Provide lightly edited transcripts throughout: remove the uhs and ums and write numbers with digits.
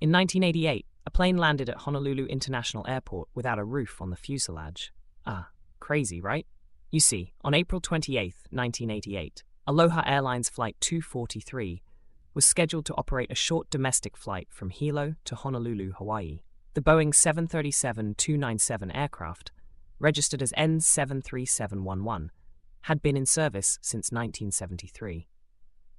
In 1988, a plane landed at Honolulu International Airport without a roof on the fuselage. Crazy, right? You see, on April 28, 1988, Aloha Airlines Flight 243 was scheduled to operate a short domestic flight from Hilo to Honolulu, Hawaii. The Boeing 737-297 aircraft, registered as N73711, had been in service since 1973.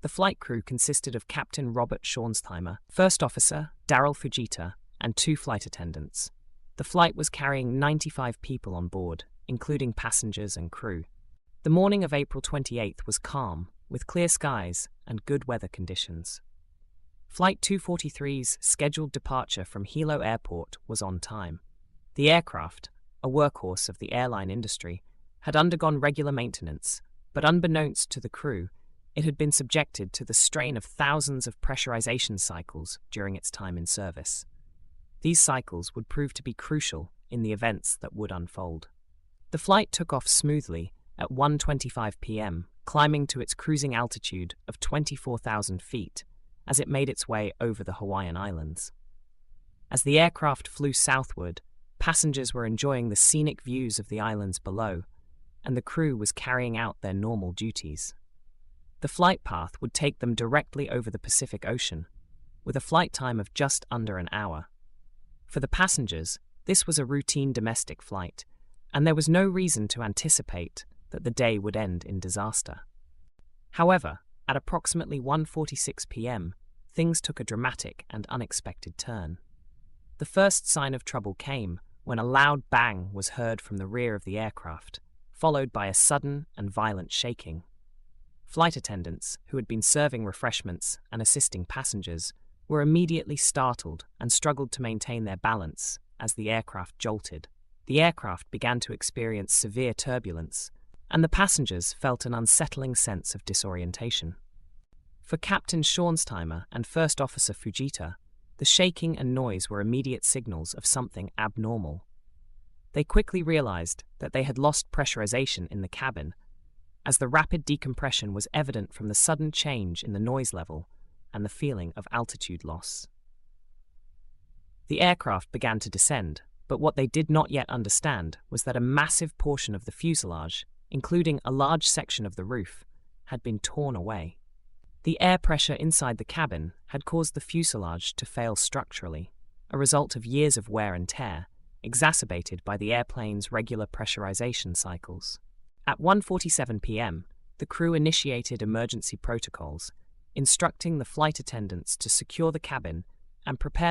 The flight crew consisted of Captain Robert Schornsteimer, First Officer Daryl Fujita, and 2 flight attendants. The flight was carrying 95 people on board, including passengers and crew. The morning of April 28th was calm, with clear skies and good weather conditions. Flight 243's scheduled departure from Hilo Airport was on time. The aircraft, a workhorse of the airline industry, had undergone regular maintenance, but unbeknownst to the crew, it had been subjected to the strain of thousands of pressurization cycles during its time in service. These cycles would prove to be crucial in the events that would unfold. The flight took off smoothly at 1:25 p.m., climbing to its cruising altitude of 24,000 feet as it made its way over the Hawaiian Islands. As the aircraft flew southward, passengers were enjoying the scenic views of the islands below, and the crew was carrying out their normal duties. The flight path would take them directly over the Pacific Ocean, with a flight time of just under an hour. For the passengers, this was a routine domestic flight, and there was no reason to anticipate that the day would end in disaster. However, at approximately 1:46 p.m., things took a dramatic and unexpected turn. The first sign of trouble came when a loud bang was heard from the rear of the aircraft, followed by a sudden and violent shaking. Flight attendants, who had been serving refreshments and assisting passengers, were immediately startled and struggled to maintain their balance as the aircraft jolted. The aircraft began to experience severe turbulence, and the passengers felt an unsettling sense of disorientation. For Captain Schornsteimer and First Officer Fujita, the shaking and noise were immediate signals of something abnormal. They quickly realized that they had lost pressurization in the cabin, as the rapid decompression was evident from the sudden change in the noise level and the feeling of altitude loss. The aircraft began to descend, but what they did not yet understand was that a massive portion of the fuselage, including a large section of the roof, had been torn away. The air pressure inside the cabin had caused the fuselage to fail structurally, a result of years of wear and tear, exacerbated by the airplane's regular pressurization cycles. At 1:47 p.m., the crew initiated emergency protocols, instructing the flight attendants to secure the cabin and prepare